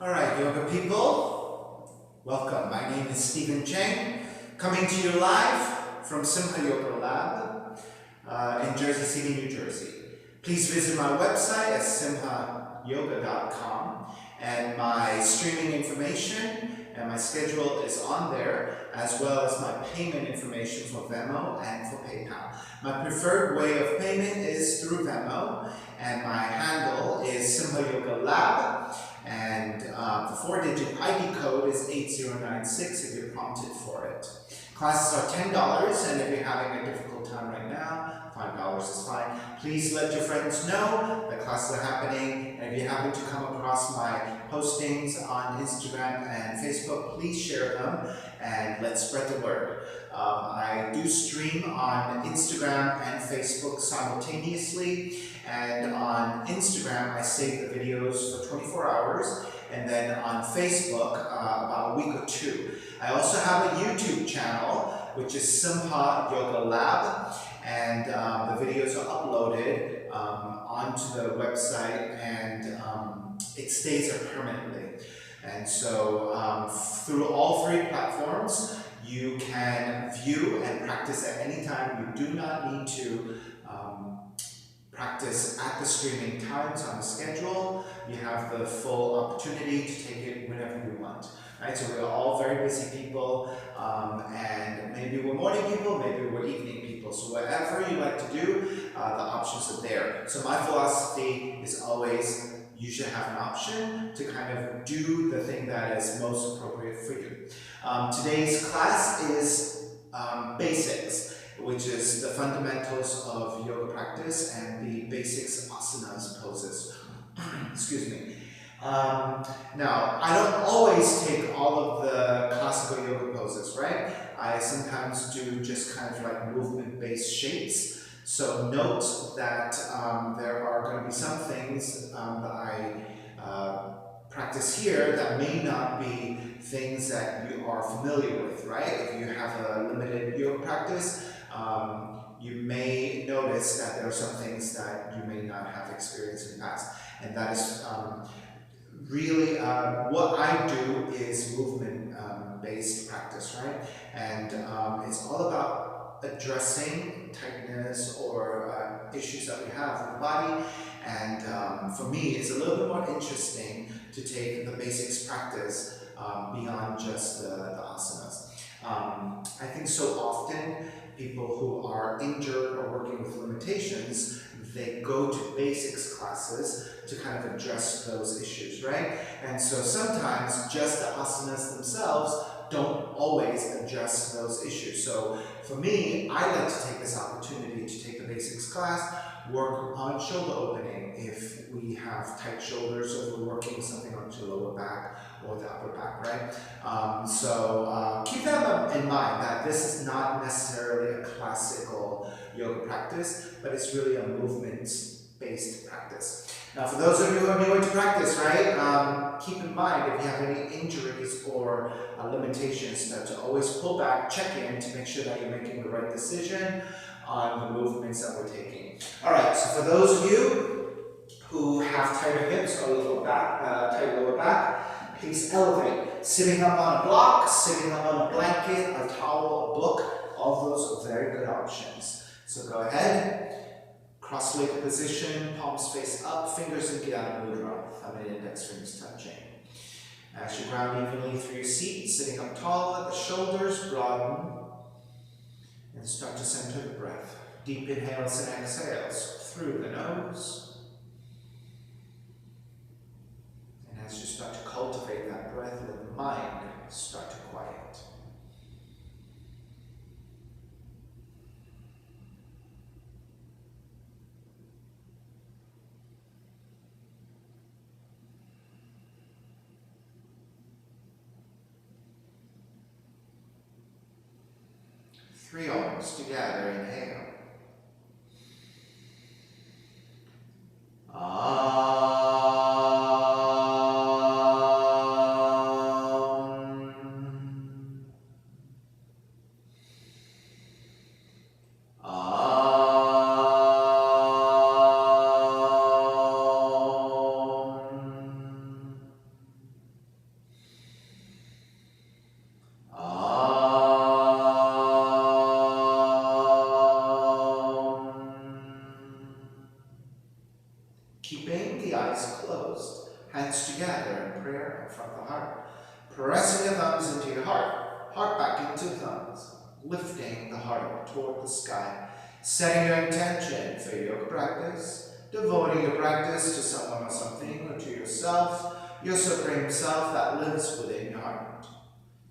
Alright, yoga people, welcome. My name is Stephen Cheng, coming to you live from Simha Yoga Lab in Jersey City, New Jersey. Please visit my website at simhayoga.com, and my streaming information and my schedule is on there, as well as my payment information for Venmo and for PayPal. My preferred way of payment is through Venmo, and my handle is Simha Yoga Lab. And the 4-digit ID code is 8096 if you're prompted for it. Classes are $10, and if you're having a difficult time right now, $5 is fine. Please let your friends know that classes are happening, and if you happen to come across my postings on Instagram and Facebook, please share them and let's spread the word. I do stream on Instagram and Facebook simultaneously. And on Instagram, I save the videos for 24 hours, and then on Facebook, about a week or two. I also have a YouTube channel, which is Simha Yoga Lab, and the videos are uploaded onto the website, and it stays there permanently. And so through all three platforms, you can view and practice at any time. You do not need to practice at the streaming times on the schedule. You have the full opportunity to take it whenever you want. Right? So we're all very busy people, and maybe we're morning people, maybe we're evening people. So whatever you like to do, the options are there. So my philosophy is always, you should have an option to kind of do the thing that is most appropriate for you. Today's class is basics, which is the fundamentals of yoga practice and the basics asanas, poses. Excuse me. Now, I don't always take all of the classical yoga poses, right? I sometimes do just kind of like movement-based shapes. So note that there are going to be some things that I practice here that may not be things that you are familiar with, right? If you have a limited yoga practice, you may notice that there are some things that you may not have experienced in the past. And that is really what I do is movement-based practice, right? And it's all about addressing tightness or issues that we have in the body. And for me, it's a little bit more interesting to take the basics practice beyond just the asanas. I think so often people who are injured or working with limitations, they go to basics classes to kind of address those issues, right? And so sometimes just the asanas themselves don't always address those issues. So for me, I like to take this opportunity to take the basics class, work on shoulder opening if we have tight shoulders, or if we're working with something on the lower back or the upper back, right? So keep that in mind, that this is not necessarily a classical yoga practice, but it's really a movement-based practice. Now, for those of you who are new into practice, right, keep in mind if you have any injuries or limitations, to always pull back, check in to make sure that you're making the right decision on the movements that we're taking. All right, so for those of you who have tighter hips or lower back, tight lower back, please elevate. Sitting up on a block, sitting up on a blanket, a towel, a book, all of those are very good options. So go ahead, cross-legged position, palms face up, fingers in Gyan Mudra, thumb and index fingers touching. As you ground evenly through your seat, sitting up tall, let the shoulders broaden, and start to center the breath. Deep inhales and exhales through the nose. And as you start to cultivate that breath, let the mind start to quiet. Three arms together, inhale. Keeping the eyes closed, hands together in prayer in front of the heart. Pressing your thumbs into your heart, heart back into thumbs, lifting the heart toward the sky. Setting your intention for your yoga practice, devoting your practice to someone or something, or to yourself, your supreme self that lives within your heart.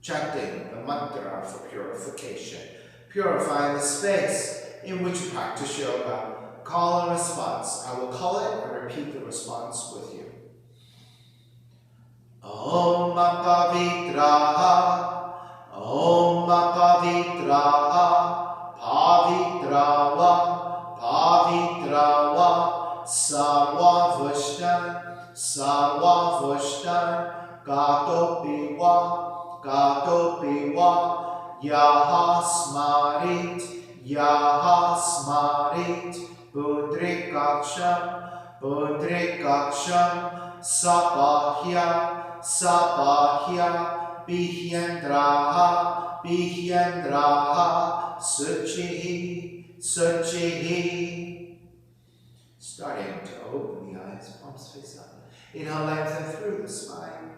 Chanting the mantra for purification, purifying the space in which you practice yoga. Call and response. I will call it and repeat the response with you. Om Pavitraha, Om Pavitraha, Pavitrawa, Pavitrawa, Sarva Vushtan, Sarva Vushtan, Gatopiwa, Gatopiwa, Yaha Smarit, Yaha Smarit, Pudrikaksham, Pudrikaksham, Sapahya, Sapahya, Bihyendraha, Bihyendraha, Suchihi, Suchihi. Starting to open the eyes, palms face up. Inhale, lengthen through the spine.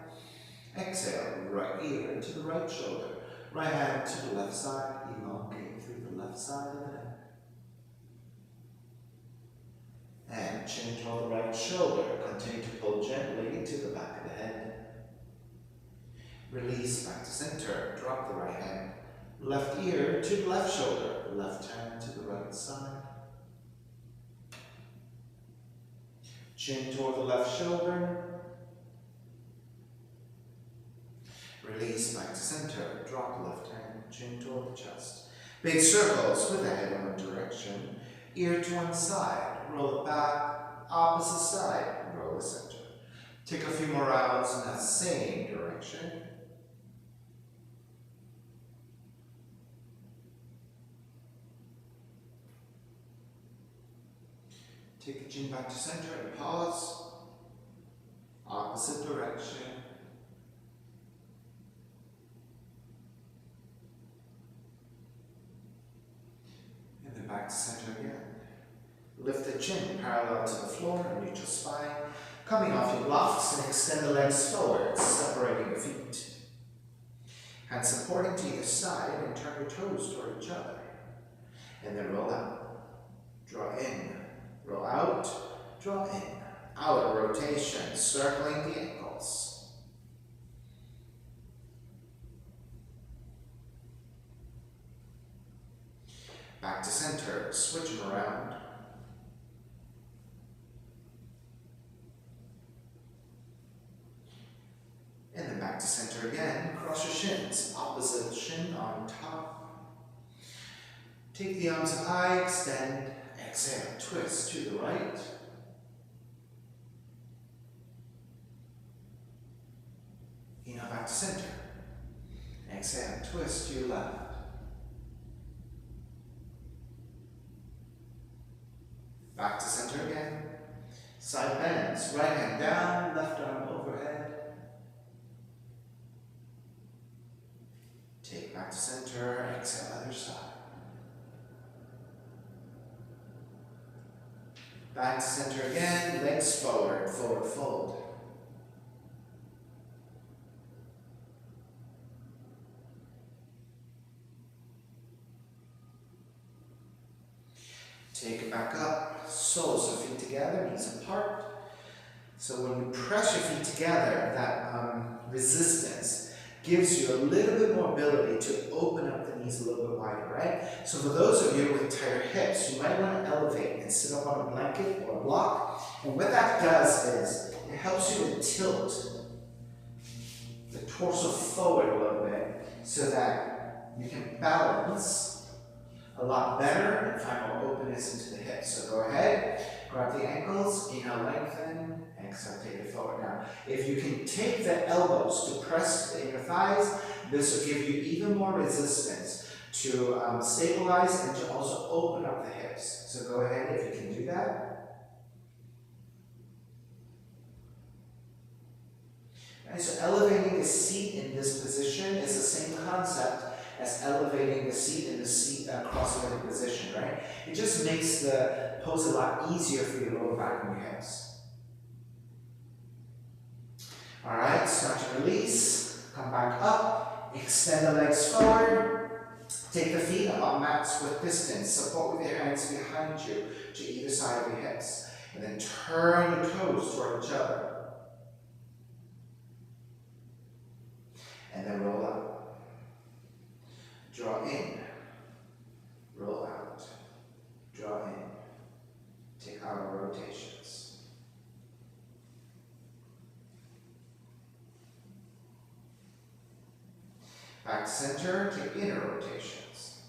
Exhale, right ear to the right shoulder. Right hand to the left side. Elongate through the left side of the neck. And chin toward the right shoulder. Continue to pull gently to the back of the head. Release back to center. Drop the right hand. Left ear to the left shoulder. Left hand to the right side. Chin toward the left shoulder. Release back to center. Drop the left hand. Chin toward the chest. Big circles with the head in one direction. Ear to one side. Roll it back. Opposite side. Roll the center. Take a few more rounds in that same direction. Take the chin back to center and pause. Opposite direction. And then back to center again. Lift the chin parallel to the floor and neutral spine. Coming off your blocks and extend the legs forward, separating the feet. Hands supporting to either side and turn your toes toward each other. And then roll out. Draw in. Roll out. Draw in. Out rotation, circling the ankles. Back to center, switch them around. And then back to center again. Cross your shins, opposite shin on top. Take the arms up high, extend, exhale, twist to the right. Inhale back to center. Exhale, twist to your left. Back to center again. Side bends, right hand down, left arm overhead. Take back to center, exhale, other side. Back to center again, legs forward, forward fold. Take it back up, soles of feet together, knees apart. So when you press your feet together, that resistance gives you a little bit more ability to open up the knees a little bit wider, right? So for those of you with tighter hips, you might want to elevate and sit up on a blanket or a block. And what that does is it helps you to tilt the torso forward a little bit so that you can balance a lot better and find more openness into the hips. So go ahead, grab the ankles, inhale, lengthen, exhale, take it forward. Now, if you can take the elbows to press the inner thighs, this will give you even more resistance to stabilize and to also open up the hips. So go ahead if you can do that. And so elevating the seat in this position is the same concept as elevating the seat in the cross-legged position, right? It just makes the pose a lot easier for your lower back and your hips. All right, start to release. Come back up. Extend the legs forward. Take the feet about mats with distance. Support with your hands behind you to either side of your hips. And then turn the toes toward each other. And then roll up. Draw in. Roll out. Draw in. Take outer rotations. Back to center, take inner rotations.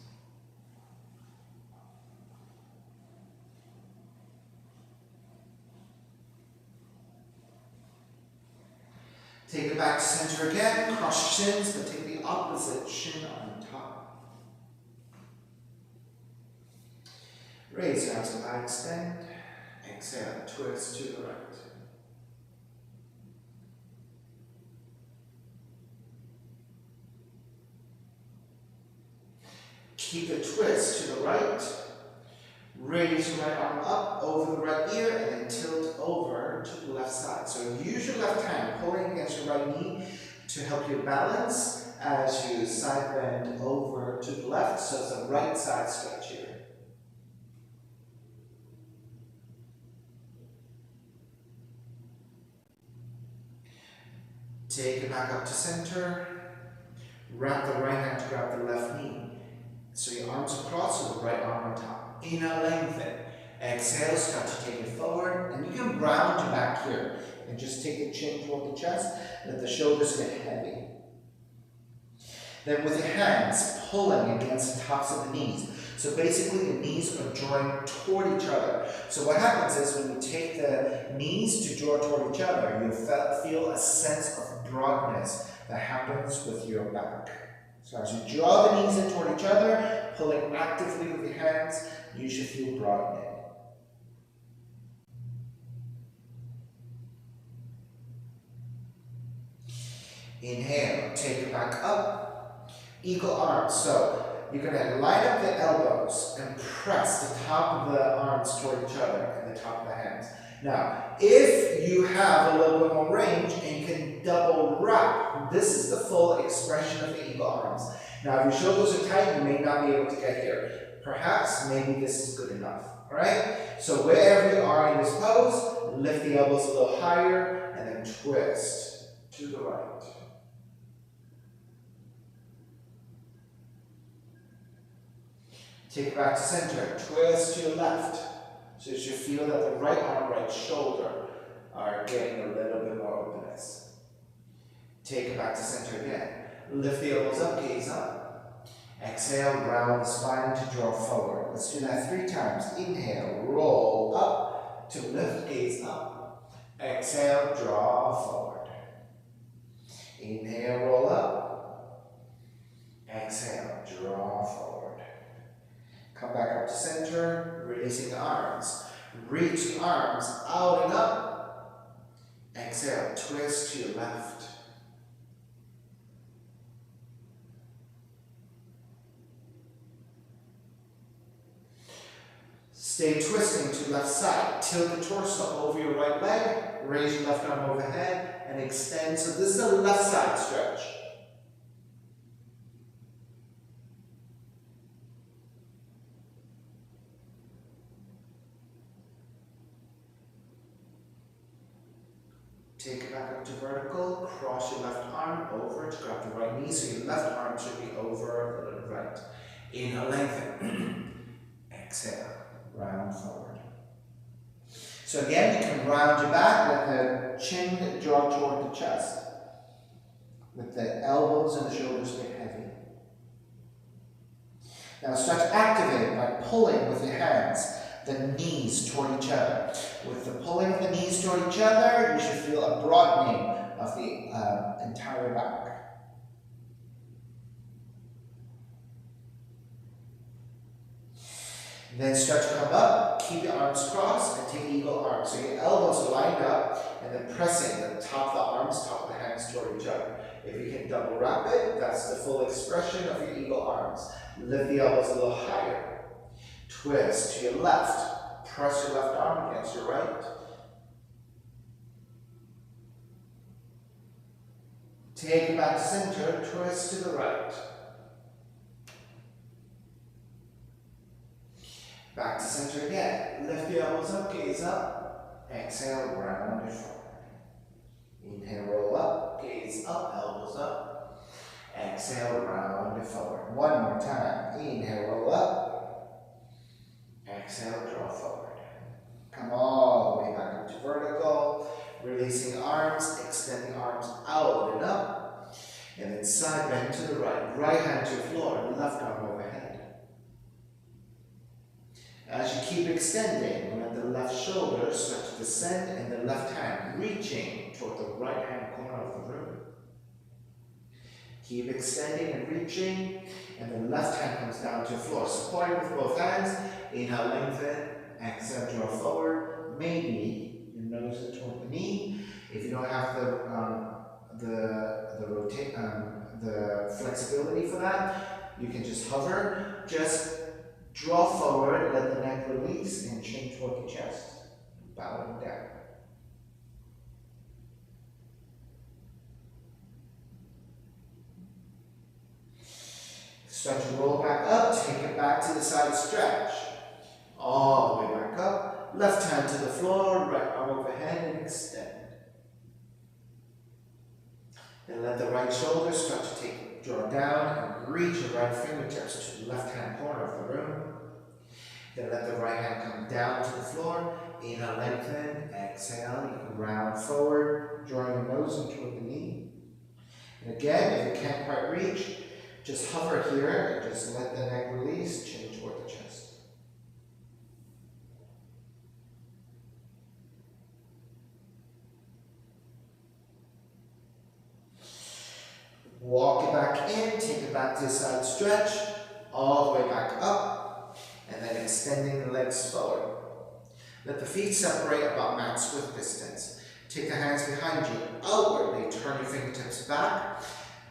Take it back to center again, cross your shins, but take the opposite shin on top. Raise your arms up, extend. Exhale, twist to the right. Keep the twist to the right. Raise your right arm up over the right ear and then tilt over to the left side. So use your left hand pulling against your right knee to help you balance as you side bend over to the left. So it's a right side stretch here. Take it back up to center. Wrap the right hand to grab the left knee. So your arms across with the right arm on top. Inhale, lengthen. Exhale, start to take it forward. And you can round your back here. And just take the chin toward the chest. Let the shoulders get heavy. Then with your hands, pulling against the tops of the knees. So basically the knees are drawing toward each other. So what happens is when you take the knees to draw toward each other, you'll feel a sense of broadness that happens with your back. So as you draw the knees in toward each other, pulling actively with your hands, you should feel broadening. Inhale, take it back up. Eagle arms. So you're going to line up the elbows and press the top of the arms toward each other and the top of the hands. Now, if you have a little bit more range and you can double wrap, this is the full expression of the eagle arms. Now, if your shoulders are tight, you may not be able to get here. Perhaps, maybe this is good enough. All right? So wherever you are in this pose, lift the elbows a little higher and then twist to the right. Take it back to center. Twist to your left. So you should feel that the right arm, right shoulder are getting a little bit more openness. Take it back to center again. Lift the elbows up, gaze up. Exhale, round the spine to draw forward. Let's do that 3 times. Inhale, roll up to lift, gaze up. Exhale, draw forward. Inhale, roll up. Exhale, draw forward. Come back up to center, releasing the arms. Reach the arms out and up. Exhale, twist to your left. Stay twisting to left side. Tilt the torso over your right leg. Raise your left arm overhead and extend. So this is a left side stretch. Take it back up to vertical, cross your left arm over to grab the right knee, so your left arm should be over the right. Inhale, lengthen. Exhale, round forward. So again, you can round your back, let the chin draw toward the chest. With the elbows and the shoulders get heavy. Now start to activate by pulling with your hands the knees toward each other. With the pulling of the knees toward each other, you should feel a broadening of the entire back. Then start to come up, keep your arms crossed, and take eagle arms. So your elbows are lined up, and then pressing the top of the arms, top of the hands toward each other. If you can double wrap it, that's the full expression of your eagle arms. Lift the elbows a little higher. Twist to your left. Press your left arm against your right. Take it back to center, twist to the right. Back to center again. Lift the elbows up, gaze up. Exhale, round it forward. Inhale, roll up, gaze up, elbows up. Exhale, round it forward. One more time. Inhale, roll up. Exhale, draw forward. Come all the way back up to vertical. Releasing arms, extending arms out and up. And then side bend to the right. Right hand to the floor, left arm overhead. As you keep extending, let the left shoulder start to descend and the left hand reaching toward the right hand corner of the room. Keep extending and reaching, and the left hand comes down to the floor. Supporting with both hands. Inhale, lengthen. Exhale, draw forward. Maybe your nose is toward the knee. If you don't have the flexibility for that, you can just hover. Just draw forward, let the neck release, and chin toward the chest. Bowing down. Start to roll back up, take it back to the side stretch. All the way back up. Left hand to the floor, right arm overhead, and extend. Then let the right shoulder start to draw down and reach your right fingertips to the left hand corner of the room. Then let the right hand come down to the floor. Inhale, lengthen. Exhale, you can round forward, drawing the nose in toward the knee. And again, if you can't quite reach, just hover here and just let the neck release, chin toward the chest. Walk it back in, take it back to the side stretch, all the way back up, and then extending the legs forward. Let the feet separate about mat width distance. Take the hands behind you, outwardly, turn your fingertips back,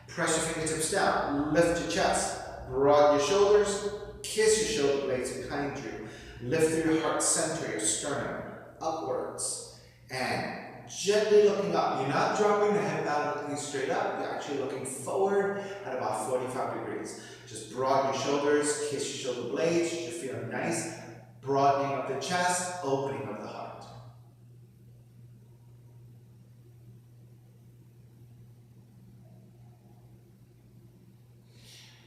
press your fingertips down, lift your chest, broaden your shoulders, kiss your shoulder blades behind you, lift through your heart center, your sternum, upwards, and gently looking up. You're not dropping the head down, looking straight up. You're actually looking forward at about 45 degrees. Just broaden your shoulders, kiss your shoulder blades. You should feel nice, broadening up the chest, opening up the heart.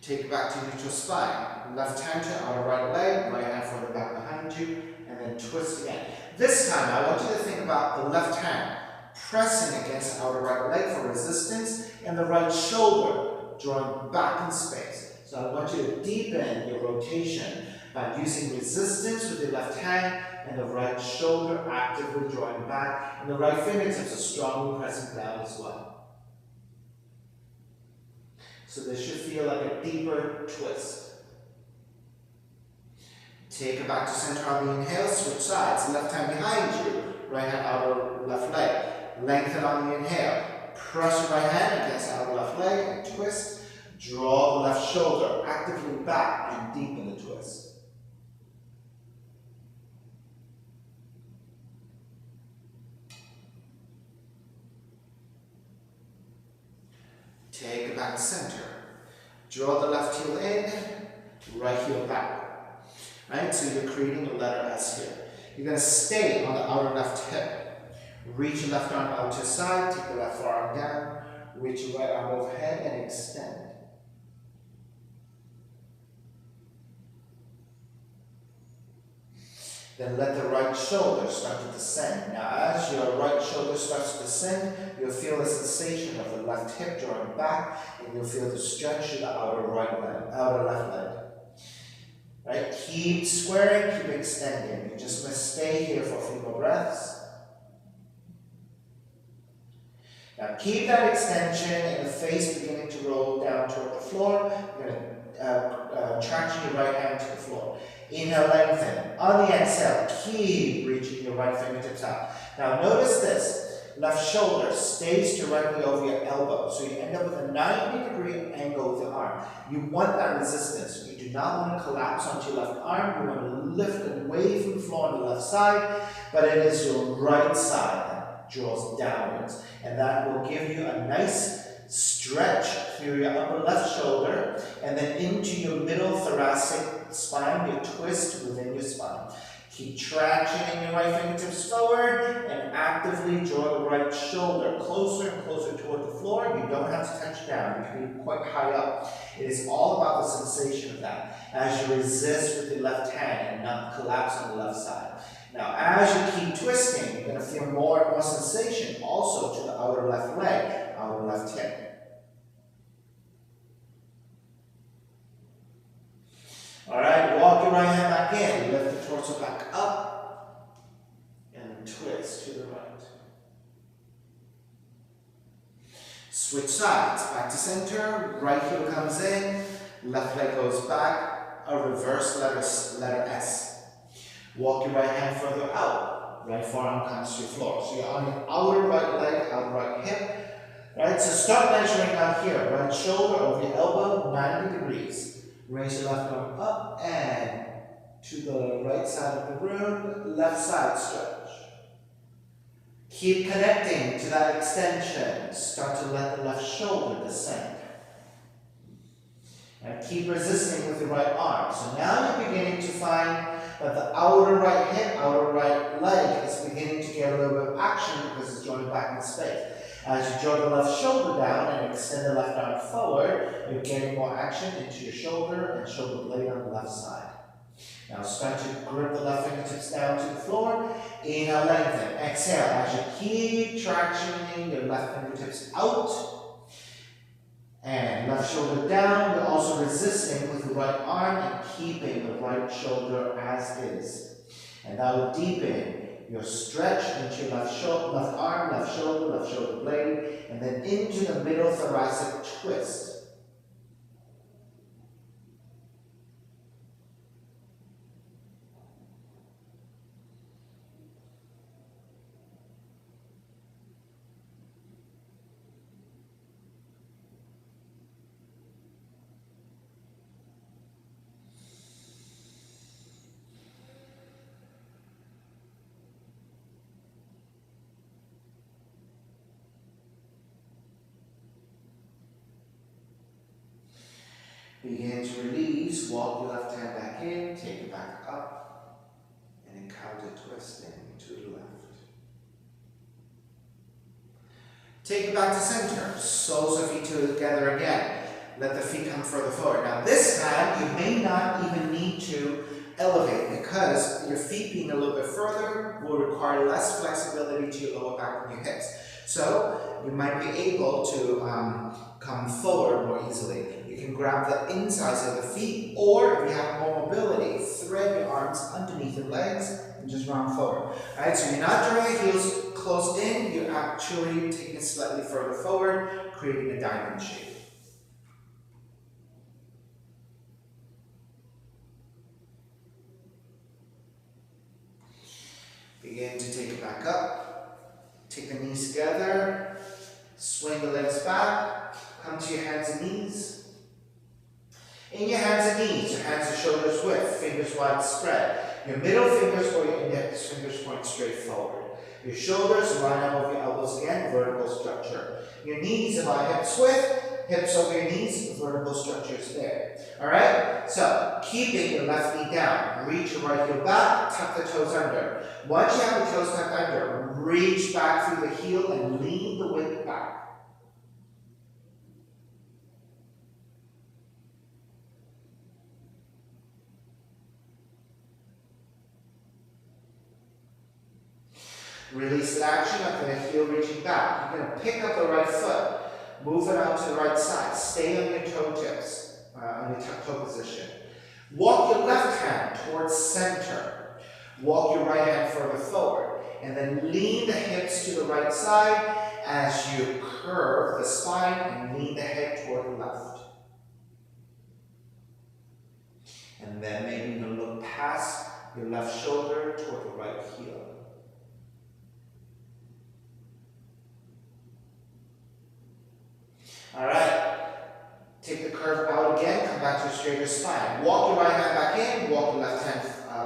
Take it back to neutral spine. Left hand to outer right leg, right hand further back behind you, and then twist again. This time, I want you to think about the left hand pressing against the outer right leg for resistance, and the right shoulder drawing back in space. So I want you to deepen your rotation by using resistance with the left hand, and the right shoulder actively drawing back, and the right fingertips are strongly pressing down as well. So this should feel like a deeper twist. Take it back to center on the inhale, switch sides. Left hand behind you, right hand outer left leg. Lengthen on the inhale. Press your right hand against outer left leg and twist. Draw the left shoulder actively back and deepen the twist. Take it back to center. Draw the left heel in, right heel back. Right, so you're creating a letter S here. You're going to stay on the outer left hip. Reach your left arm out to the side, take the left forearm down, reach your right arm overhead and extend. Then let the right shoulder start to descend. Now as your right shoulder starts to descend, you'll feel the sensation of the left hip drawing back, and you'll feel the stretch of the outer left leg. Right? Keep squaring, keep extending. You're just going to stay here for a few more breaths. Now keep that extension and the face beginning to roll down toward the floor. You're going to traction your right hand to the floor. Inhale, lengthen. On the exhale, keep reaching your right fingertips out. Now notice this. Left shoulder stays directly over your elbow. So you end up with a 90-degree angle with your arm. You want that resistance. You do not want to collapse onto your left arm. You want to lift away from the floor on the left side, but it is your right side that draws downwards. And that will give you a nice Stretch through your upper left shoulder and then into your middle thoracic spine, your twist within your spine. Keep tractioning your right fingertips forward and actively draw the right shoulder closer and closer toward the floor. You don't have to touch down. You can be quite high up. It is all about the sensation of that as you resist with the left hand and not collapse on the left side. Now, as you keep twisting, you're going to feel more and more sensation also to the outer left leg, outer left hip. All right, walk your right hand back in. Lift the torso back up and twist to the right. Switch sides, back to center. Right heel comes in, left leg goes back. A reverse letter S. Walk your right hand further out. Right forearm comes to your floor. So you're on your outer right leg, outer right hip. Right, so start measuring out here. Right shoulder over your elbow, 90 degrees. Raise your left arm up and to the right side of the room, left side stretch. Keep connecting to that extension. Start to let the left shoulder descend. And keep resisting with your right arm. So now you're beginning to find that the outer right hip, outer right leg is beginning to get a little bit of action because it's joined back in space. As you draw the left shoulder down and extend the left arm forward, you're getting more action into your shoulder and shoulder blade on the left side. Now start to grip the left fingertips down to the floor. Inhale, lengthen. Exhale, as you keep tractioning your left fingertips out. And left shoulder down. You're also resisting with the right arm and keeping the right shoulder as is. And that will deepen your stretch into your left arm, left shoulder blade, and then into the middle thoracic twist. Begin to release, walk your left hand back in, take it back up, and then counter twisting to the left. Take it back to center, soles of feet together again. Let the feet come further forward. Now this time, you may not even need to elevate because your feet being a little bit further will require less flexibility to your lower back and your hips. So you might be able to come forward more easily. You can grab the insides of the feet, or if you have more mobility, thread your arms underneath your legs and just round forward. Alright, so you're not drawing the heels close in, you're actually taking it slightly further forward, creating a diamond shape. Begin to take it back up. Take the knees together. Swing the legs back. Come to your hands and knees. In your hands and knees, your hands and shoulders width, fingers wide spread. Your middle fingers or your index fingers point straight forward. Your shoulders line up over your elbows again, vertical structure. Your knees about hips width, hips over your knees, vertical structures there. Alright? So, keeping your left knee down. Reach your right heel back, tuck the toes under. Once you have the toes tucked under, reach back through the heel and lean the weight back. Release the action up to the heel reaching back. You're going to pick up the right foot, move it out to the right side. Stay on your toe tips, on your toe position. Walk your left hand towards center. Walk your right hand further forward. And then lean the hips to the right side as you curve the spine and lean the head toward the left. And then maybe you can look past your left shoulder toward the right heel. Alright, take the curve out again, come back to a straighter spine. Walk your right hand back in, walk your left hand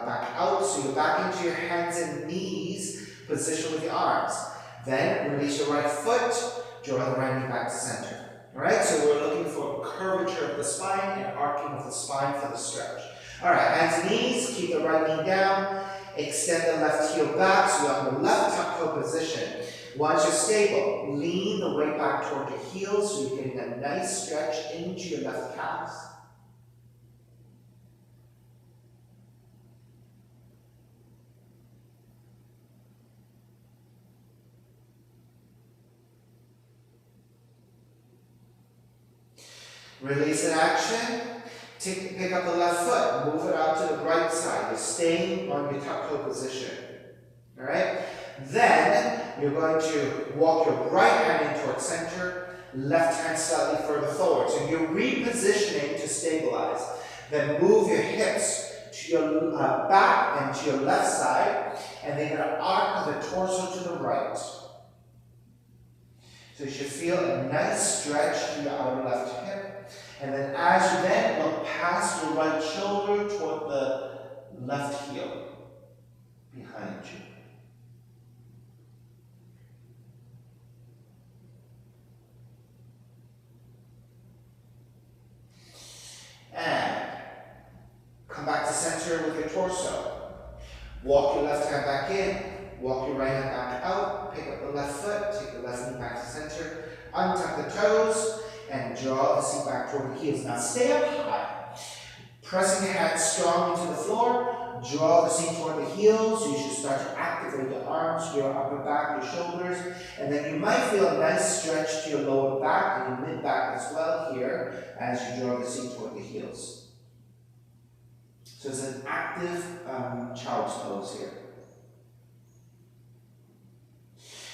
back out, so you're back into your hands and knees, position with your arms. Then release your right foot, draw the right knee back to center. All right, so we're looking for curvature of the spine and arcing of the spine for the stretch. All right, hands and knees, keep the right knee down, extend the left heel back so you're on the left tuck toe position. Once you're stable, lean the weight back toward your heels so you're getting a nice stretch into your left calves. Release in action. Pick up the left foot, move it out to the right side. You're staying on your tuck toe position. All right? Then you're going to walk your right hand in towards center, left hand slightly further forward. So you're repositioning to stabilize. Then move your hips to your back and to your left side, and then you're going to arc the torso to the right. So you should feel a nice stretch to your outer left hip. And then as you then look past your right shoulder toward the left heel behind you. And come back to center with your torso. Walk your left hand back in, walk your right hand back out, pick up the left foot, take the left knee back to center, untuck the toes, and draw the seat back toward the heels. Now stay up high. Pressing your hands strong into the floor, draw the seat toward the heels. You should start to activate your arms, your upper back, your shoulders, and then you might feel a nice stretch to your lower back and your mid back as well here as you draw the seat toward the heels. So it's an active child's pose here.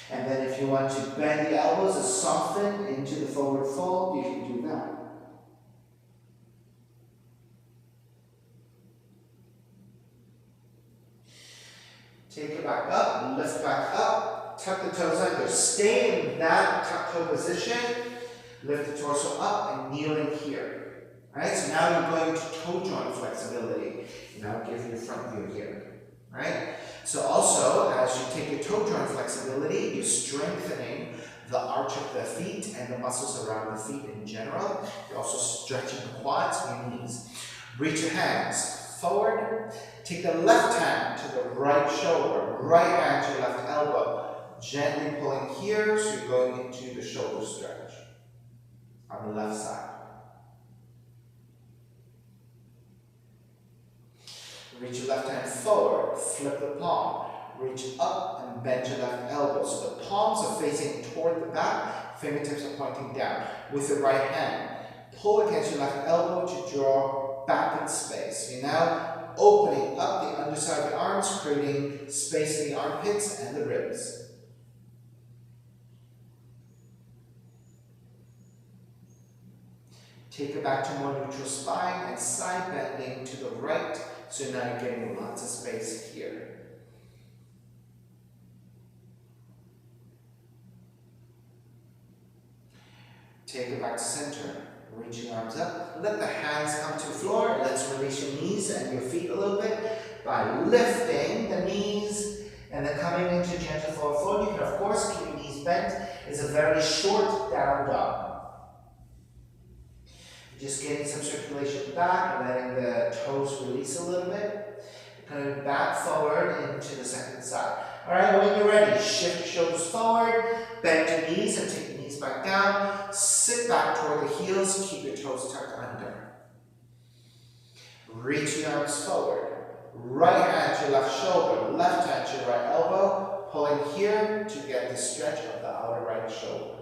And then if you want to bend the elbows and soften into the forward fold, you can do that. Take it back up, lift back up, tuck the toes under. Stay in that tuck toe position, lift the torso up and kneeling here. Alright, so now you're going to toe joint flexibility. Now give your front view here. Right? So also, as you take your toe joint flexibility, you're strengthening the arch of the feet and the muscles around the feet in general. You're also stretching the quads and your knees. Reach your hands forward. Take the left hand to the right shoulder, right hand to your left elbow. Gently pulling here, so you're going into the shoulder stretch on the left side. Reach your left hand forward, flip the palm, reach up and bend your left elbow. So the palms are facing toward the back, fingertips are pointing down. With the right hand, pull against your left elbow to draw back in space. You're now opening up the underside of the arms, creating space in the armpits and the ribs. Take it back to more neutral spine and side bending to the right. So now you're getting lots of space here. Take it back to center. Reach your arms up. Let the hands come to the floor. Let's release your knees and your feet a little bit by lifting the knees and then coming into gentle forward fold. You can of course keep your knees bent. It's a very short down dog. Just getting some circulation back and letting the toes release a little bit. Coming back forward into the second side. Alright, when you're ready, shift your shoulders forward, bend your knees and take your knees back down. Sit back toward the heels, keep your toes tucked under. Reach your arms forward. Right hand to your left shoulder, left hand to your right elbow. Pulling here to get the stretch of the outer right shoulder.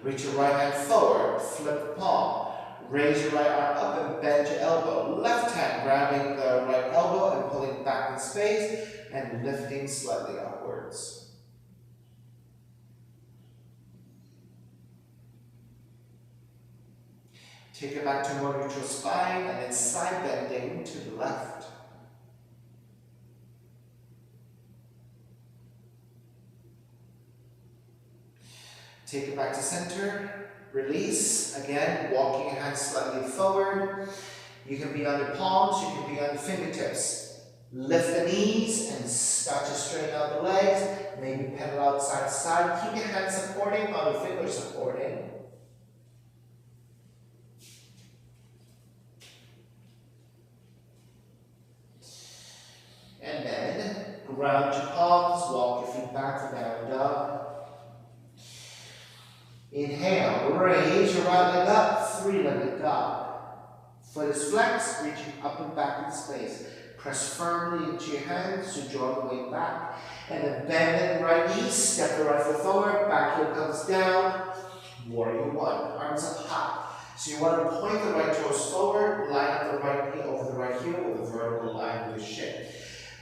Reach your right hand forward, flip the palm, raise your right arm up and bend your elbow. Left hand grabbing the right elbow and pulling back in space and lifting slightly upwards. Take it back to more neutral spine and then side bending to the left. Take it back to center, release, again, walking your hands slightly forward. You can be on your palms, you can be on your fingertips. Lift the knees and start to straighten out the legs. Maybe pedal out side to side. Keep your hands supporting while your fingers supporting. And then ground your palms, walk your feet back for downward dog. Inhale, raise your right leg up, three-legged dog. Foot is flexed, reaching up and back in space. Press firmly into your hands to draw the weight back. And then bend the right knee, step the right foot forward, back heel comes down. Warrior one, arms up high. So you want to point the right toes forward, line up the right knee over the right heel with a vertical line with your shin.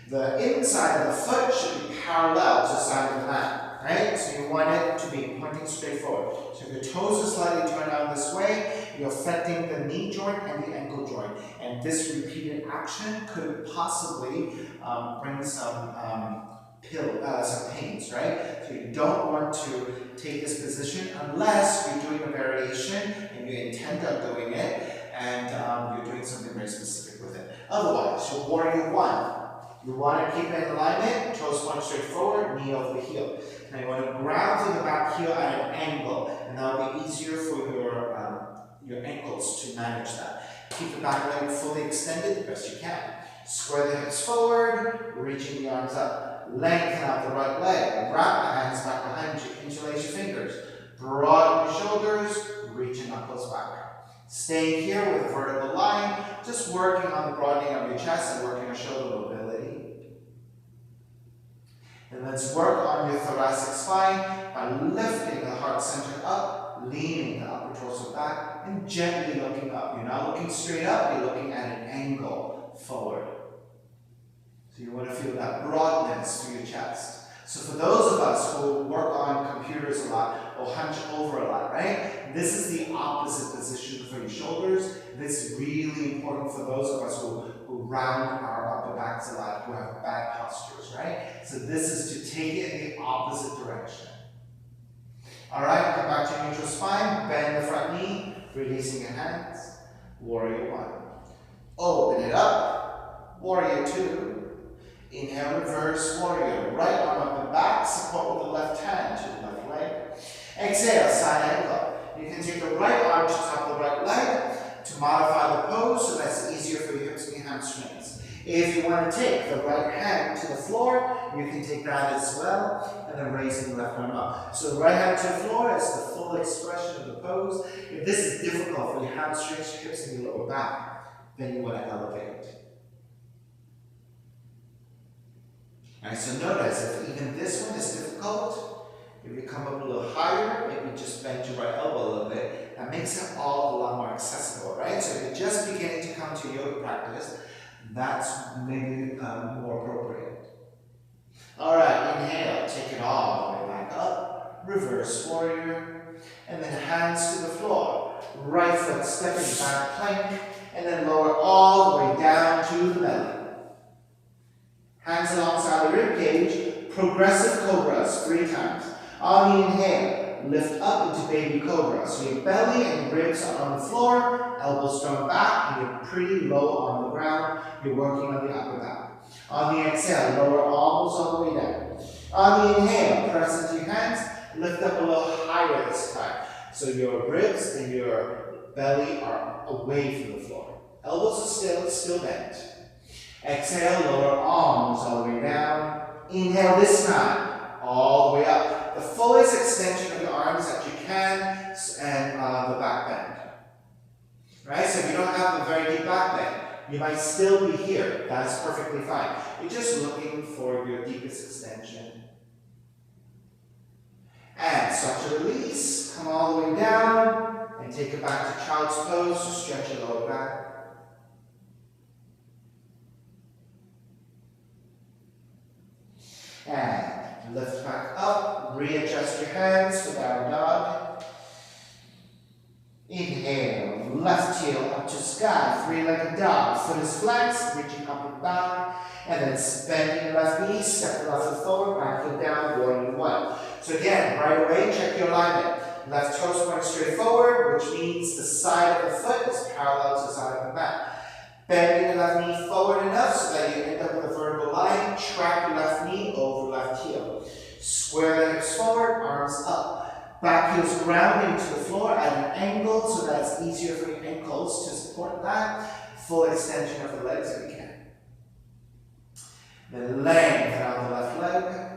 The inside of the foot should be parallel to the side of the mat, right? So you want it to be pointing straight forward. So if your toes are slightly turned out this way, you're affecting the knee joint and the ankle joint. And this repeated action could possibly bring some pains, right? So you don't want to take this position unless you're doing a variation and you intend on doing it and you're doing something very specific with it. Otherwise, so warrior one. You want to keep it in alignment, toes point straight forward, knee over the heel. Now you want to ground through the back heel at an angle, and that will be easier for your ankles to manage that. Keep the back leg fully extended the best you can. Square the hips forward, reaching the arms up. Lengthen out the right leg. Wrap the hands back behind you. Interlace your fingers. Broaden your shoulders, reach your knuckles back. Staying here with a vertical line, just working on the broadening of your chest and working on shoulder mobility. And let's work on your thoracic spine by lifting the heart center up, leaning the upper torso back, and gently looking up. You're not looking straight up, you're looking at an angle forward. So you want to feel that broadness through your chest. So for those of us who work on computers a lot or hunch over a lot, right? This is the opposite position for your shoulders. This is really important for those of us who round our upper backs a lot, who have bad postures, right? So this is to take it in the opposite direction. All right, come back to neutral spine, bend the front knee, releasing your hands. Warrior one. Open it up. Warrior two. Inhale, reverse warrior. Right arm up and back, support with the left hand to the left leg. Exhale, side angle. You can take the right arm to top the right leg to modify the pose so that's easier for your hips and your hamstrings. If you want to take the right hand to the floor, you can take that as well, and then raising the left arm up. So the right hand to the floor is the full expression of the pose. If this is difficult for your hamstrings, your hips, and your lower back, then you want to elevate. Alright, so notice if even this one is difficult, if you come up a little higher, maybe just bend your right elbow a little bit, that makes it all a lot more accessible, right? So if you're just beginning to come to yoga practice, that's maybe more appropriate. Alright, inhale, take it all the way back up, reverse warrior, and then hands to the floor. Right foot stepping back plank, and then lower all the way down to the belly. Hands alongside the rib cage, progressive cobras 3 times. On the inhale, lift up into baby cobra. So your belly and ribs are on the floor, elbows thrown back, and you're pretty low on the ground. You're working on the upper back. On the exhale, lower almost all the way down. On the inhale, press into your hands, lift up a little higher this time. So your ribs and your belly are away from the floor. Elbows are still bent. Exhale, lower arms all the way down. Inhale this time, all the way up. The fullest extension of your arms that you can, and the back bend. Right? So if you don't have a very deep back bend, you might still be here. That's perfectly fine. You're just looking for your deepest extension. And start to release. Come all the way down, and take it back to child's pose to stretch your lower back. And lift back up, readjust your hands for down dog. Inhale, left heel up to sky, 3-legged dog. Foot is flexed, reaching up and back. And then bend your left knee, step the left foot forward, back foot down, warrior one. So again, right away, check your alignment. Left toes point straight forward, which means the side of the foot is parallel to the side of the mat. Bend your left knee forward enough so that you end up with a spine, track your left knee over left heel. Square the hips forward, arms up. Back heel's grounding to the floor at an angle so that it's easier for your ankles to support that. Full extension of the legs if you can. Then lengthen out the left leg.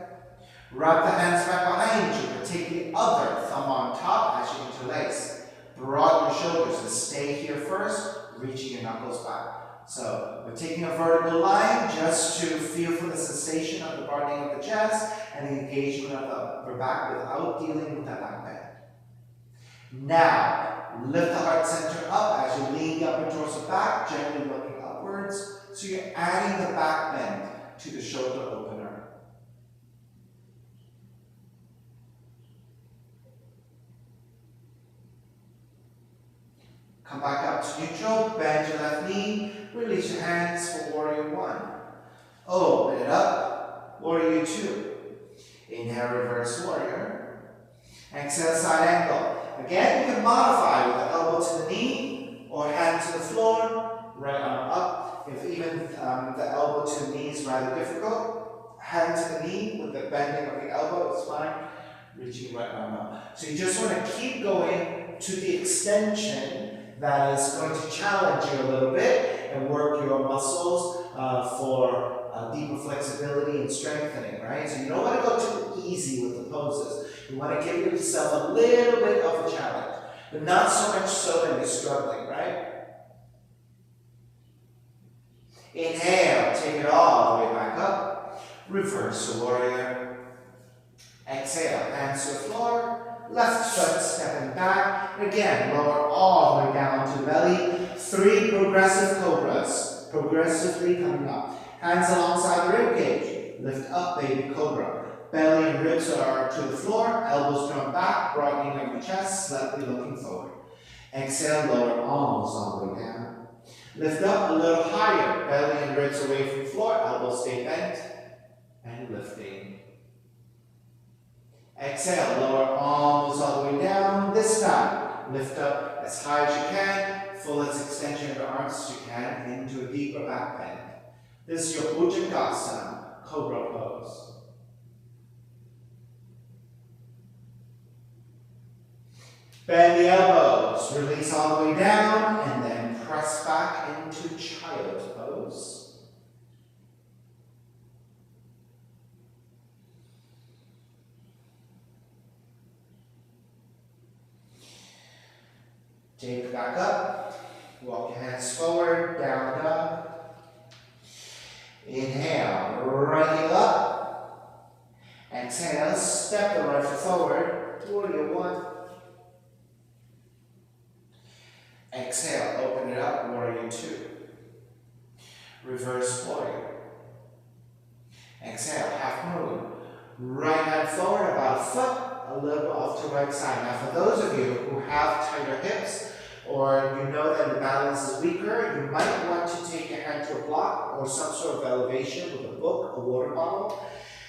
Wrap the hands back behind you, but take the other thumb on top as you interlace. Broaden your shoulders and stay here first, reaching your knuckles back. So we're taking a vertical line just to feel for the sensation of the broadening of the chest and the engagement of the upper back without dealing with that back bend. Now, lift the heart center up as you lean the upper torso back, gently looking upwards. So you're adding the back bend to the shoulder opener. Come back up to neutral, bend your left knee, release your hands for warrior one. Open it up, warrior two. Inhale, reverse warrior. Exhale, side angle. Again, you can modify with the elbow to the knee or hand to the floor, right arm up. If even the elbow to the knee is rather difficult, hand to the knee with the bending of the elbow is fine, reaching right arm up. So you just want to keep going to the extension that is going to challenge you a little bit and work your muscles for deeper flexibility and strengthening, right? So you don't want to go too easy with the poses. You want to give yourself a little bit of a challenge, but not so much so that you're struggling, right? Inhale, take it all the way back up. Reverse the warrior. Exhale, hands to the floor. Left foot stepping back. Again, lower all the way down to belly. 3 progressive cobras. Progressively coming up. Hands alongside the rib cage. Lift up, baby cobra. Belly and ribs are to the floor. Elbows come back, broadening of the chest, slightly looking forward. Exhale, lower arms all the way down. Lift up a little higher. Belly and ribs away from the floor. Elbows stay bent. And lifting. Exhale, lower arms all the way down. This time, lift up as high as you can, fullest extension of your arms as you can into a deeper back bend. This is your Bhujangasana, Cobra pose. Bend the elbows, release all the way down, and then press back into Child's pose. Take it back up, walk your hands forward, down dog. Inhale, right heel up. Exhale, step the right foot forward, warrior one. Exhale, open it up, warrior two. Reverse warrior. Exhale, half moon. Right hand forward, about a foot. A little off to the right side. Now for those of you who have tighter hips or you know that your balance is weaker, you might want to take your hand to a block or some sort of elevation with a book, a water bottle.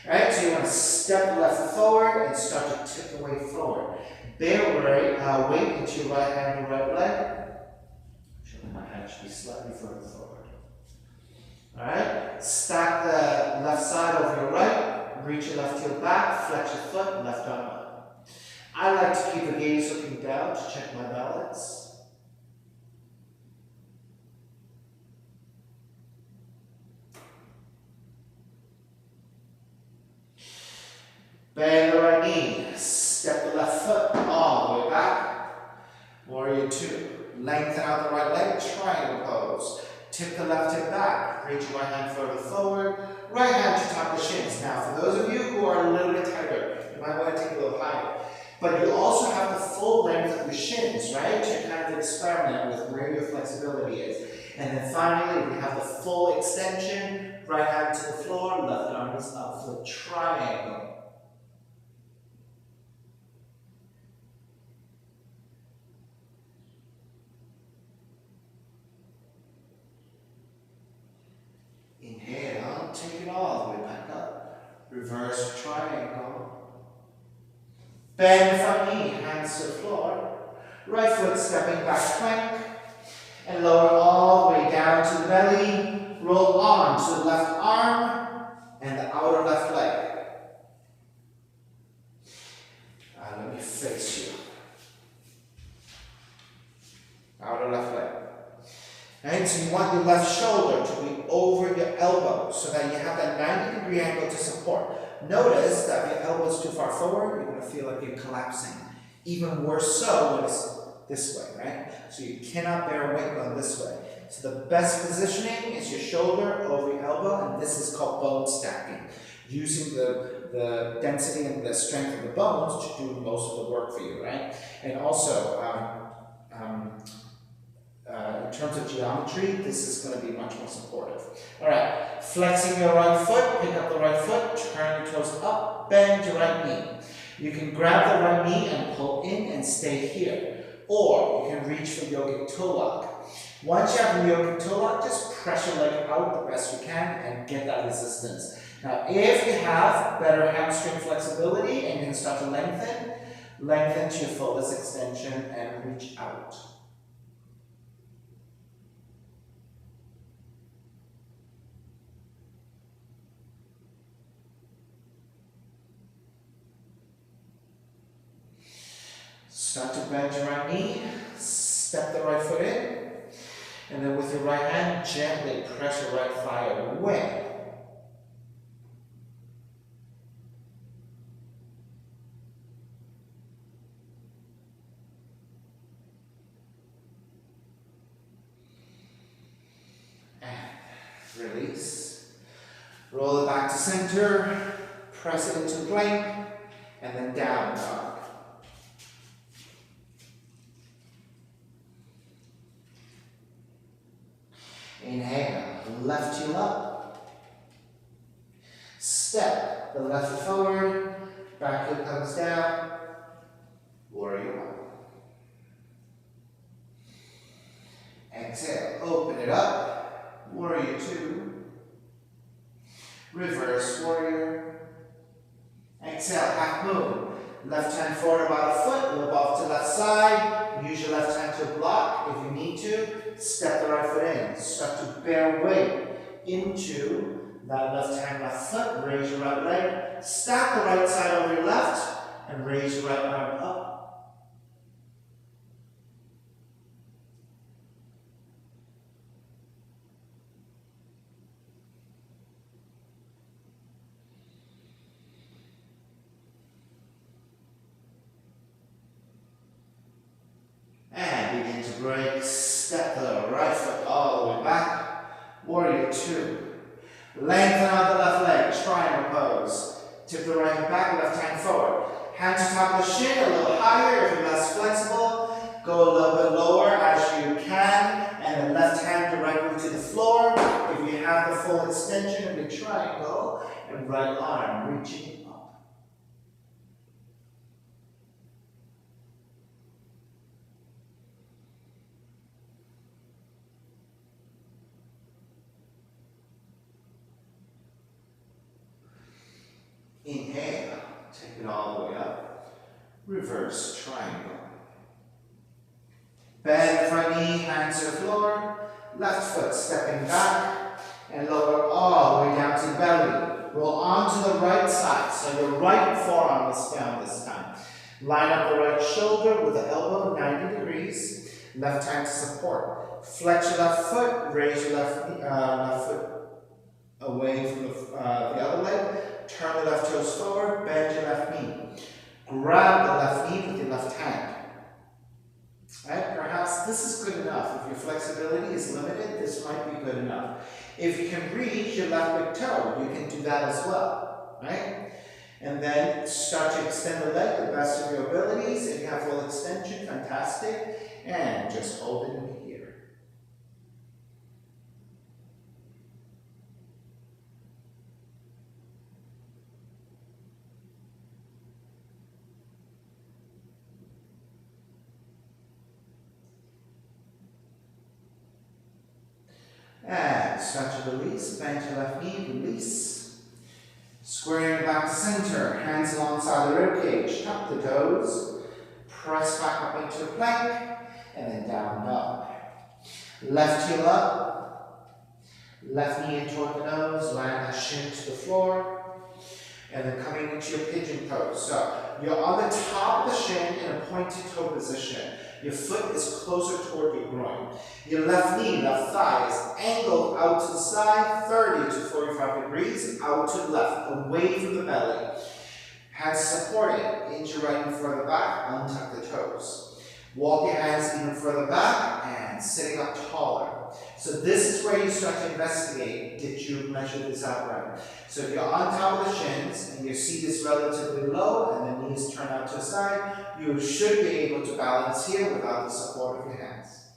Right? So you want to step the left foot forward and start to tip the weight forward. Bear weight into your right hand and right leg. Actually, my hand should be slightly further forward. Alright? Stack the left side over your right. Reach your left heel back, flex your foot, left arm up. I like to keep the gaze looking down to check my balance. Bend the right knee, step the left foot all the way back. Warrior two. Lengthen out the right leg, triangle pose. Tip the left hip back, reach your right hand further forward. Right hand to top the shins. Now, for those of you who are a little bit tighter, you might want to take a little higher. But you also have the full length of your shins, right? To kind of experiment with where your flexibility is. And then finally, we have the full extension. Right hand to the floor, left arm is up for triangle. Inhale, take it all the way back up. Reverse triangle. Bend the front knee, hands to the floor. Right foot stepping back plank. And lower all the way down to the belly. Roll on to the left arm. left shoulder to be over your elbow so that you have that 90-degree angle to support. Notice that if your elbow is too far forward, you're going to feel like you're collapsing. Even worse so when it's this way, right? So you cannot bear weight going this way. So the best positioning is your shoulder over your elbow, and this is called bone stacking. Using the density and the strength of the bones to do most of the work for you, right? And also, in terms of geometry, this is going to be much more supportive. All right, flexing your right foot, pick up the right foot, turn your toes up, bend your right knee. You can grab the right knee and pull in and stay here. Or you can reach for yogic toe lock. Once you have the yogic toe lock, just press your leg out the best you can and get that resistance. Now, if you have better hamstring flexibility and you can start to lengthen to your fullest extension and reach out. Start to bend your right knee, step the right foot in, and then with your right hand, gently press your right thigh away. And release. Roll it back to center, press it into plank, and then down dog. Inhale, left heel up. Step the left foot forward, back heel comes down. Warrior one. Exhale, open it up. Warrior two. Reverse warrior. Exhale, half moon. Left hand forward about a foot, move off to left side. Use your left hand to block if you need to. Step the right foot in. Start to bear weight into that left hand, left foot. Raise your right leg. Stack the right side over your left and raise your right arm up. And begin to break. Step the right foot all the way back. Warrior two. Lengthen out the left leg. Triangle pose. Tip the right hand back, left hand forward. Hands to top of the shin, a little higher if you're less flexible. Go a little bit lower as you can. And the left hand directly to the floor. If you have the full extension of the triangle. And right arm reaching up. Inhale, take it all the way up. Reverse triangle. Bend the front knee, hands to the floor. Left foot stepping back and lower all the way down to the belly. Roll onto the right side, so your right forearm is down this time. Line up the right shoulder with the elbow 90 degrees. Left hand to support. Flex your left foot, raise your left foot away from the other leg. Turn the left toes forward, bend your left knee. Grab the left knee with your left hand. Right? Perhaps this is good enough. If your flexibility is limited, this might be good enough. If you can reach your left big toe, you can do that as well. Right? And then start to extend the leg to the best of your abilities. If you have full extension, fantastic. And just hold it in here. And start to release, bend your left knee, release. Squaring back to center, hands alongside the rib cage, tuck the toes, press back up into a plank, and then down dog. Left heel up, left knee in toward the nose, land that shin to the floor, and then coming into your pigeon pose. So you're on the top of the shin in a pointed toe position. Your foot is closer toward your groin. Your left knee, left thigh is angled out to the side, 30 to 45 degrees, out to the left, away from the belly. Hands supporting, inch your right knee further back, untuck the toes. Walk your hands even further back and sitting up taller. So this is where you start to investigate, did you measure this out right? So if you're on top of the shins and your seat is relatively low and the knees turn out to the side, you should be able to balance here without the support of your hands.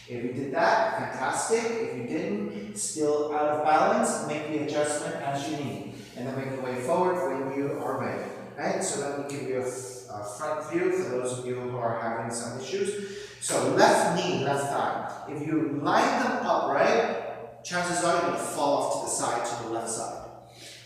If you did that, fantastic. If you didn't, still out of balance, make the adjustment as you need. And then make your way forward when you are ready. Right? So let me give you a front view for those of you who are having some issues. So left knee, left thigh. If you line them up, right, chances are you're going to fall off to the side, to the left side.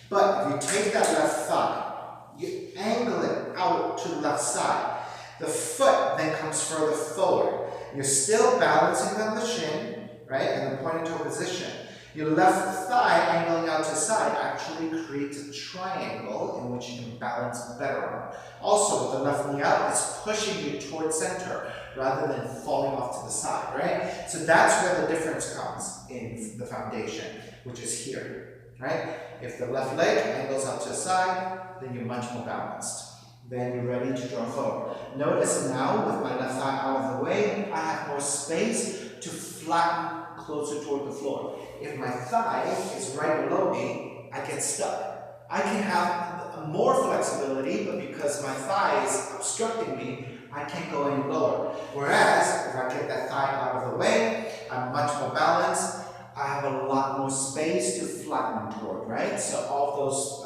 But if you take that left thigh, you angle it out to the left side, the foot then comes further forward. You're still balancing on the shin, right, and then pointing to a position. Your left thigh angling out to the side actually creates a triangle in which you can balance better on. Also, with the left knee out, it's pushing you towards center rather than falling off to the side, right? So that's where the difference comes in the foundation, which is here, right? If the left leg angles out to the side, then you're much more balanced. Then you're ready to draw forward. Notice now, with my left thigh out of the way, I have more space to flatten closer toward the floor. If my thigh is right below me, I get stuck. I can have more flexibility, but because my thigh is obstructing me, I can't go any lower. Whereas, if I get that thigh out of the way, I'm much more balanced. I have a lot more space to flatten toward, right? So all those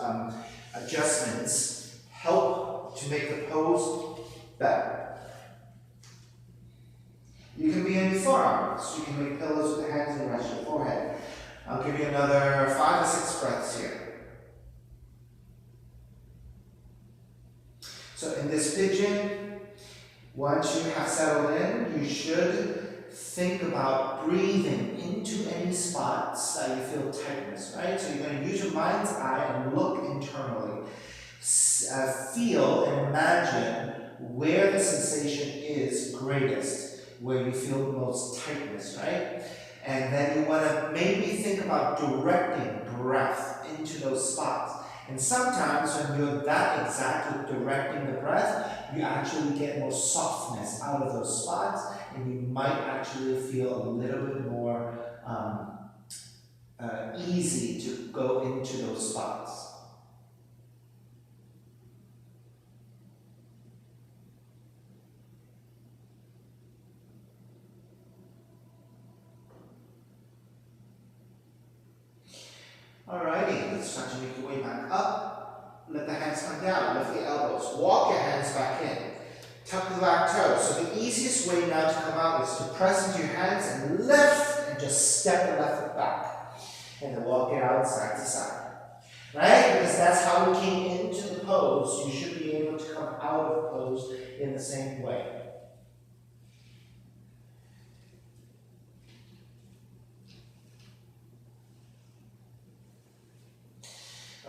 adjustments help to make the pose better. You can be in your forearms. So you can make pillows with the hands and rest your forehead. I'll give you another 5 or 6 breaths here. So in this pigeon, once you have settled in, you should think about breathing into any spots that you feel tightness, right? So you're going to use your mind's eye and look internally. Feel and imagine where the sensation is greatest, where you feel the most tightness, right? And then you want to maybe think about directing breath into those spots. And sometimes when you're that exactly directing the breath, you actually get more softness out of those spots, and you might actually feel a little bit more easy to go into those spots. Alrighty, let's start to make your way back up. Let the hands come down, lift the elbows. Walk your hands back in. Tuck the back toes. So the easiest way now to come out is to press into your hands and lift and just step the left foot back. And then walk it out side to side. Right? Because that's how we came into the pose. You should be able to come out of pose in the same way.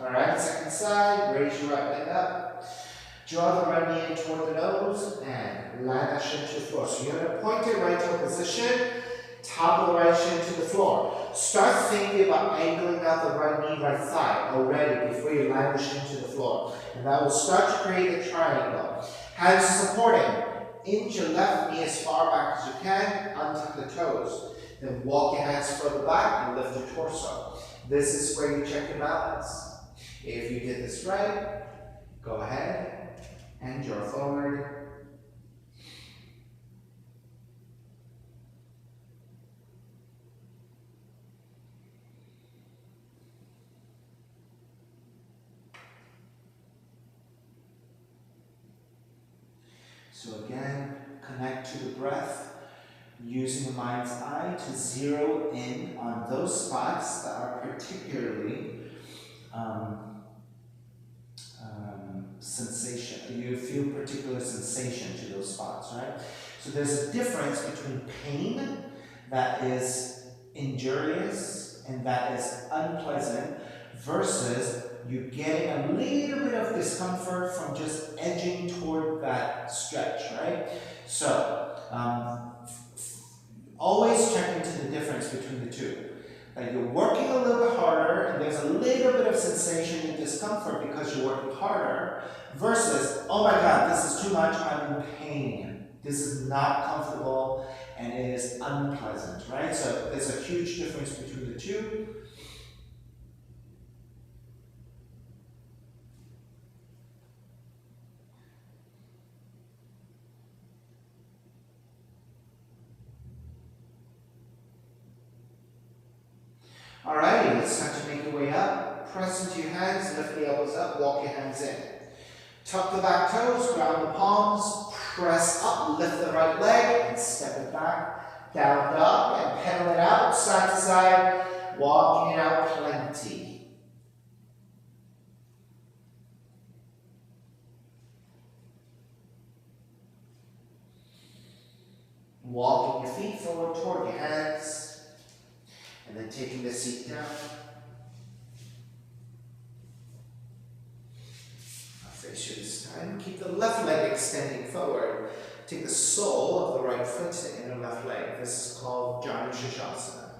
Alright, second side, raise your right leg up. Draw the right knee in toward the nose and land that shin to the floor. So you're going to point your right toe position, top of the right shin to the floor. Start thinking about angling out the right knee, right thigh already before you land the shin to the floor. And that will start to create a triangle. Hands supporting. Inch your left knee as far back as you can, untuck the toes. Then walk your hands further back and lift your torso. This is where you check your balance. If you did this right, go ahead and draw forward. So again, connect to the breath, using the mind's eye to zero in on those spots that are particularly sensation. You feel particular sensation to those spots, right? So there's a difference between pain that is injurious and that is unpleasant versus you getting a little bit of discomfort from just edging toward that stretch, right? So, always check into the difference between the two. Like you're working a little bit harder and there's a little bit of sensation and discomfort because you're working harder versus, oh my God, this is too much, I'm in pain. This is not comfortable and it is unpleasant, right? So there's a huge difference between the two. Alrighty, let's start to make your way up. Press into your hands, lift the elbows up, walk your hands in. Tuck the back toes, ground the palms, press up, lift the right leg, and step it back. Down dog, and pedal it out, side to side, walking it out plenty. Walking your feet forward toward your hands. And then taking the seat down. I'll face you this time. Keep the left leg extending forward. Take the sole of the right foot to the inner left leg. This is called Janu Shirshasana.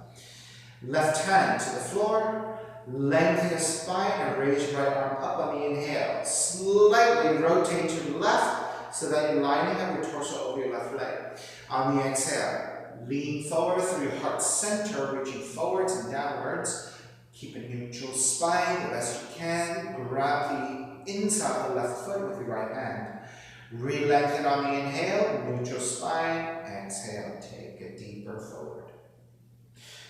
Left hand to the floor. Lengthen your spine and raise your right arm up on the inhale. Slightly rotate to the left so that you're lining up your torso over your left leg. On the exhale, lean forward through your heart center, reaching forwards and downwards. Keep a neutral spine the best you can. Grab the inside of the left foot with your right hand. Re-lengthen on the inhale, neutral spine. Exhale, take it deeper forward.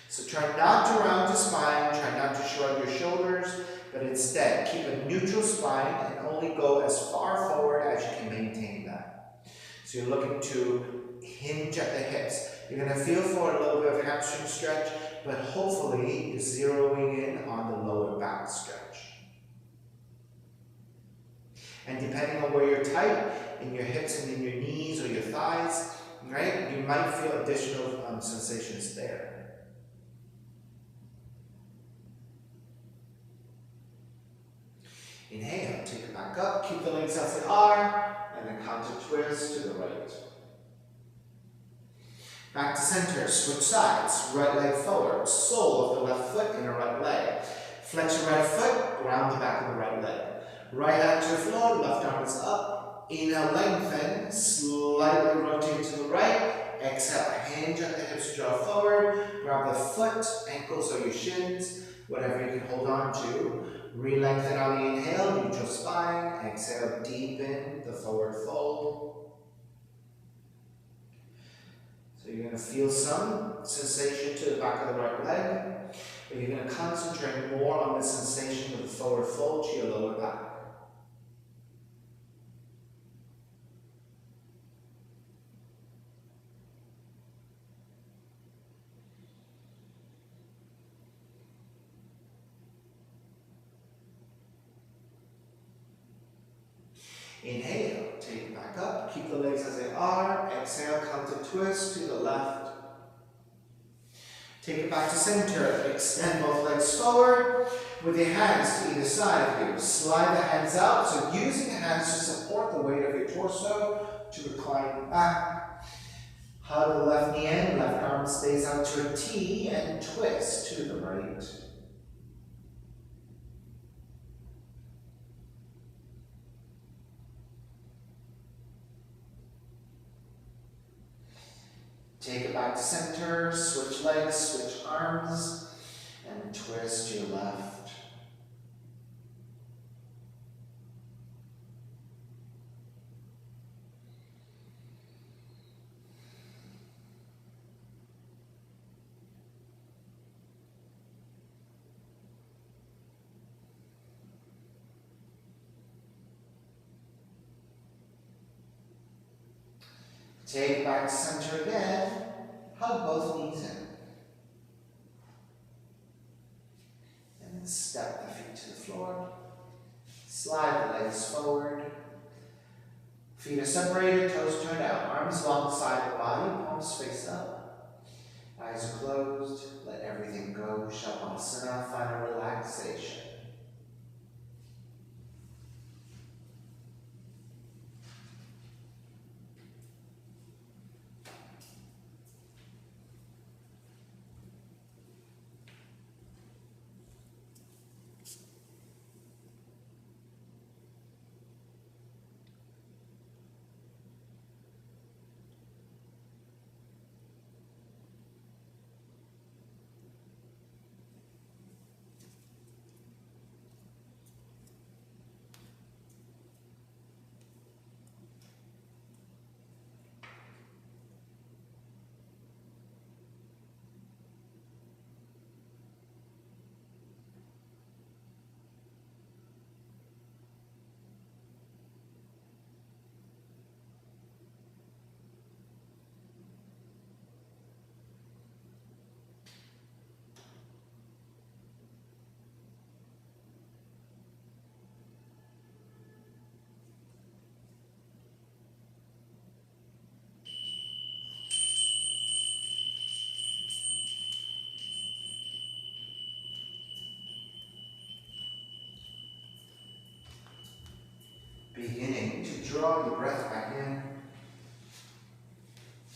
So try not to round your spine, try not to shrug your shoulders, but instead keep a neutral spine and only go as far forward as you can maintain that. So you're looking to hinge at the hips. You're going to feel for a little bit of hamstring stretch, but hopefully you're zeroing in on the lower back stretch. And depending on where you're tight, in your hips and in your knees or your thighs, right, you might feel additional sensations there. Inhale, take it back up, keep the legs as they are, and then counter twist to the right. Back to center, switch sides, right leg forward, sole of the left foot, inner right leg. Flex your right foot, ground the back of the right leg. Right hand to the floor, left arm is up. Inhale, lengthen, slightly rotate to the right. Exhale, hinge at the hips, draw forward. Grab the foot, ankles or your shins, whatever you can hold on to. Re-lengthen on the inhale, neutral spine. Exhale, deepen the forward fold. So you're going to feel some sensation to the back of the right leg, but you're going to concentrate more on the sensation of the forward fold to your lower back. Inhale, take it back up, keep the legs as they are. Exhale, counter twist to the left. Take it back to center, extend both legs forward with your hands to either side of you. Slide the hands out, so using the hands to support the weight of your torso to recline back. Hug the left knee in, left arm stays out to a T and twist to the right. Take it back to center, switch legs, switch arms, and twist to your left. Take it back to center again. Hug both knees in. And then step the feet to the floor. Slide the legs forward. Feet are separated, toes turned out. Arms alongside the body, palms face up. Eyes are closed. Let everything go. Shavasana, final relaxation. draw your breath back in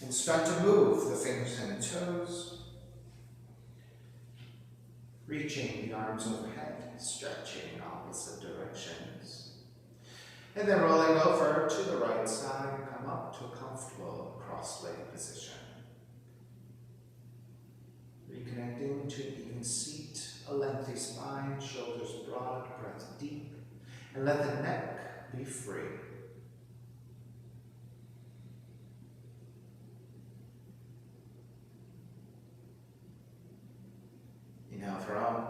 and start to move the fingers and toes, reaching the arms overhead, stretching opposite directions. And then rolling over to the right side, come up to a comfortable cross-legged position. Reconnecting to an even seat, a lengthy spine, shoulders broad, breath deep, and let the neck be free. Inhale from.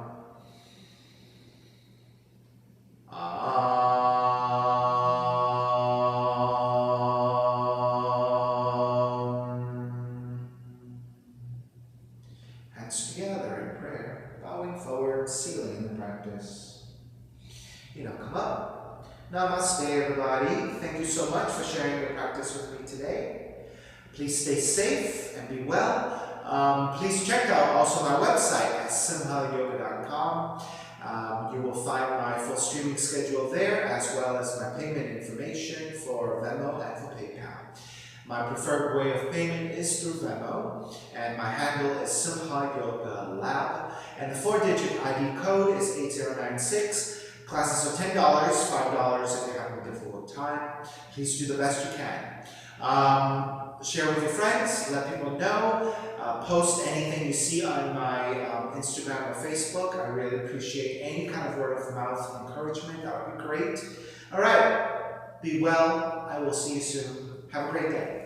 Hands together in prayer, bowing forward, sealing the practice. Come up. Namaste, everybody. Thank you so much for sharing your practice with me today. Please stay safe and be well. Please check out also my website at simhayoga.com. You will find my full streaming schedule there, as well as my payment information for Venmo and for PayPal. My preferred way of payment is through Venmo, and my handle is Simha Yoga Lab, and the 4-digit ID code is 8096. Classes are $10, $5 if you're having a difficult time. Please do the best you can. Share with your friends, let people know, post anything you see on my Instagram or Facebook. I really appreciate any kind of word of mouth encouragement. That would be great. All right, be well. I will see you soon. Have a great day.